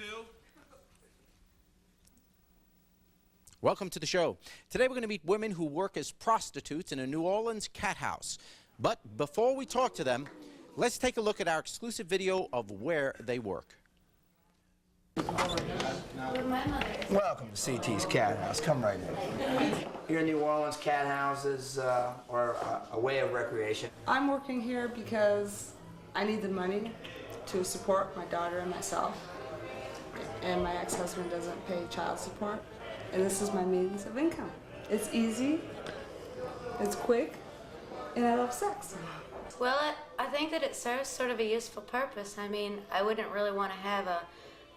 2. Welcome to the show. Today we're going to meet women who work as prostitutes in a New Orleans cat house. But before we talk to them, let's take a look at our exclusive video of where they work. Welcome to CT's Cat House. Come right in. Here in New Orleans, cat houses are a way of recreation. I'm working here because I need the money to support my daughter and myself. And my ex-husband doesn't pay child support. And this is my means of income. It's easy, it's quick, and I love sex. Well, I think that it serves sort of a useful purpose. I mean, I wouldn't really want to have a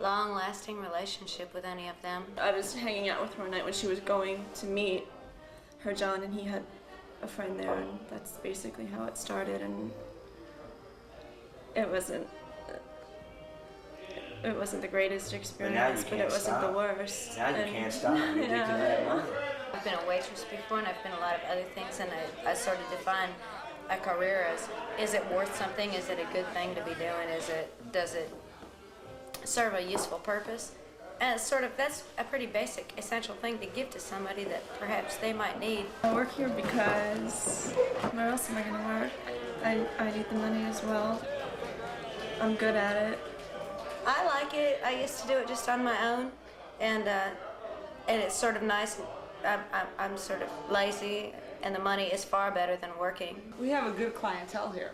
long-lasting relationship with any of them. I was hanging out with her one night when she was going to meet her John, and he had a friend there, and that's basically how it started. And it wasn't the greatest experience, but it wasn't the worst. Now you can't stop. You're addicted to that money. I've been a waitress before, and I've been a lot of other things, and I sort of define a career as, is it worth something? Is it a good thing to be doing? Does it serve a useful purpose? And it's sort of, that's a pretty basic, essential thing to give to somebody that perhaps they might need. I work here because where else am I going to work? I need the money as well. I'm good at it. I like it. I used to do it just on my own, and it's sort of nice. I'm sort of lazy, and the money is far better than working. We have a good clientele here.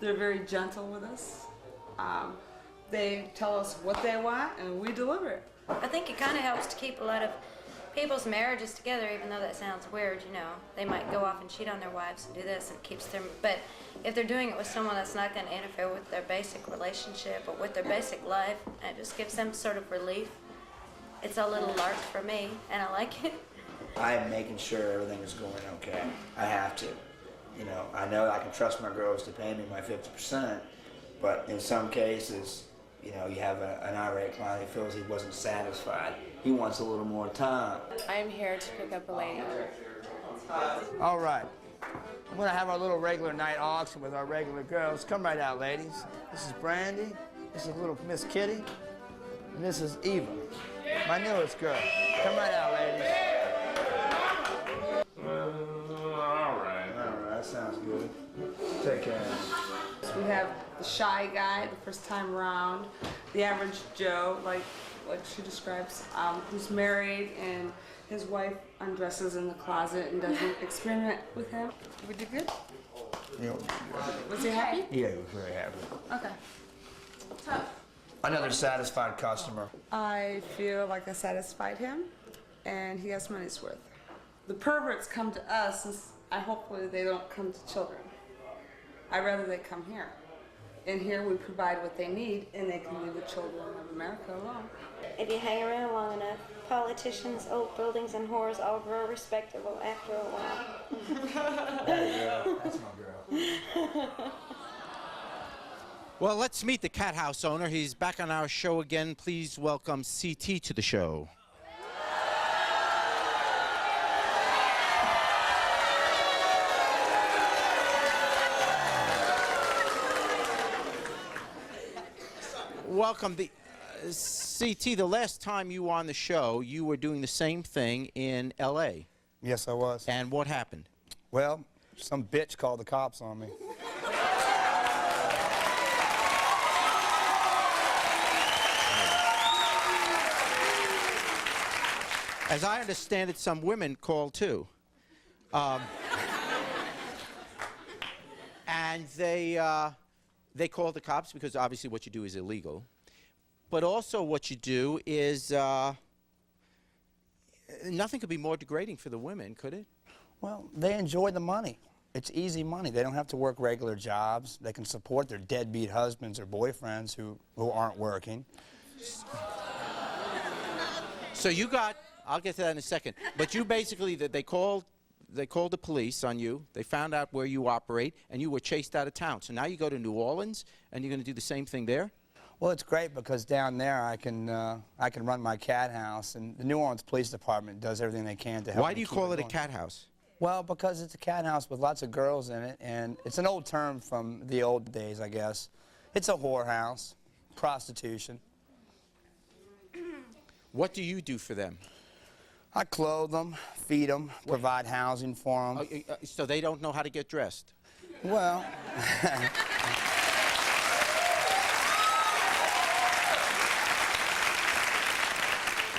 They're very gentle with us. They tell us what they want, and we deliver it. I think it kind of helps to keep a lot of people's marriages together, even though that sounds weird, you know. They might go off and cheat on their wives and do this, and it keeps them, but if they're doing it with someone that's not going to interfere with their basic relationship or with their basic life, it just gives them sort of relief. It's a little lark for me, and I like it. I'm making sure everything is going okay. I have to. You know I can trust my girls to pay me my 50%, but in some cases, you know, you have an irate client who feels he wasn't satisfied. He wants a little more time. I'm here to pick up a lady. All right. I'm going to have our little regular night auction with our regular girls. Come right out, ladies. This is Brandy. This is little Miss Kitty. And this is Eva, my newest girl. Come right out, ladies. All right. That sounds good. Take care. We have the shy guy, the first time around, the average Joe, like she describes, who's married and his wife undresses in the closet and doesn't experiment with him. We did good? Yeah. Was he happy? Yeah, he was very happy. Okay. So, Another satisfied customer. I feel like I satisfied him, and he has money's worth. The perverts come to us, and hopefully they don't come to children. I'd rather they come here. And here we provide what they need, and they can leave the children of America alone. If you hang around long enough, politicians, old buildings, and whores all grow respectable after a while. Hey, girl. That's my girl. Well, let's meet the cat house owner. He's back on our show again. Please welcome CT to the show. Welcome. CT, the last time you were on the show, you were doing the same thing in L.A. Yes, I was. And what happened? Well, some bitch called the cops on me. As I understand it, some women called too. And they called the cops because obviously what you do is illegal. But also what you do is, nothing could be more degrading for the women, could it? Well, they enjoy the money. It's easy money. They don't have to work regular jobs. They can support their deadbeat husbands or boyfriends who aren't working. So you got, I'll get to that in a second, but you basically, they called the police on you, they found out where you operate, and you were chased out of town. So now you go to New Orleans, and you're going to do the same thing there? Well, it's great because down there I can run my cat house, and the New Orleans Police Department does everything they can to help. Why do you call it a cat house? Well, because it's a cat house with lots of girls in it, and it's an old term from the old days, I guess. It's a whorehouse, prostitution. What do you do for them? I clothe them, feed them, provide housing for them. So they don't know how to get dressed? Well,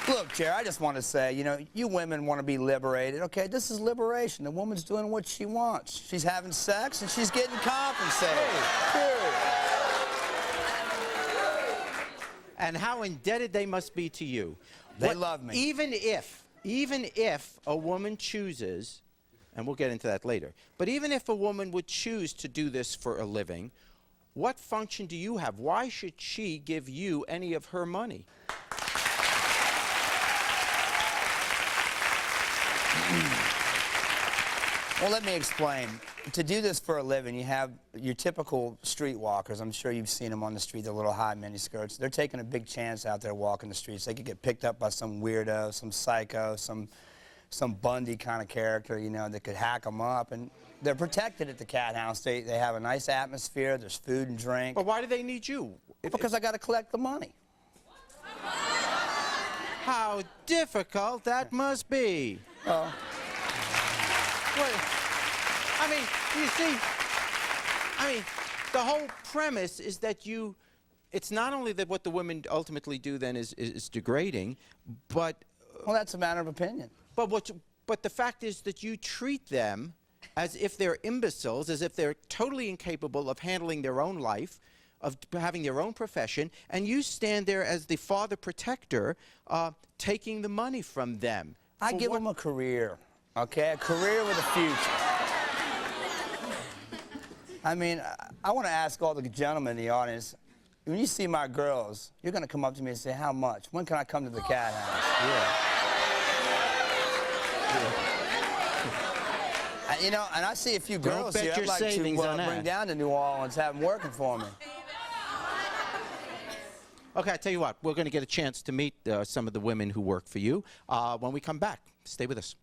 look, Jerry, I just want to say, you know, you women want to be liberated. Okay, this is liberation. The woman's doing what she wants. She's having sex and she's getting compensated. Period. And how indebted they must be to you. They love me. Even if a woman chooses, and we'll get into that later, but even if a woman would choose to do this for a living, what function do you have? Why should she give you any of her money? Well, let me explain. To do this for a living, you have your typical streetwalkers. I'm sure you've seen them on the street, the little high miniskirts. They're taking a big chance out there walking the streets. They could get picked up by some weirdo, some psycho, some Bundy kind of character, you know, that could hack them up. And they're protected at the Cathouse. They have a nice atmosphere. There's food and drink. But why do they need you? Because I got to collect the money. How difficult that must be. Oh. Well, I mean, you see, the whole premise is that it's not only that what the women ultimately do then is degrading, but... Well, that's a matter of opinion. But the fact is that you treat them as if they're imbeciles, as if they're totally incapable of handling their own life, of having their own profession, and you stand there as the father protector, taking the money from them. I give them a career, okay? A career with a future. I mean, I want to ask all the gentlemen in the audience, when you see my girls, you're going to come up to me and say, how much? When can I come to the Cathouse? Yeah. You know, and I see a few girls here I'd like to bring down to New Orleans, have them working for me. Okay, I tell you what, we're going to get a chance to meet some of the women who work for you when we come back. Stay with us.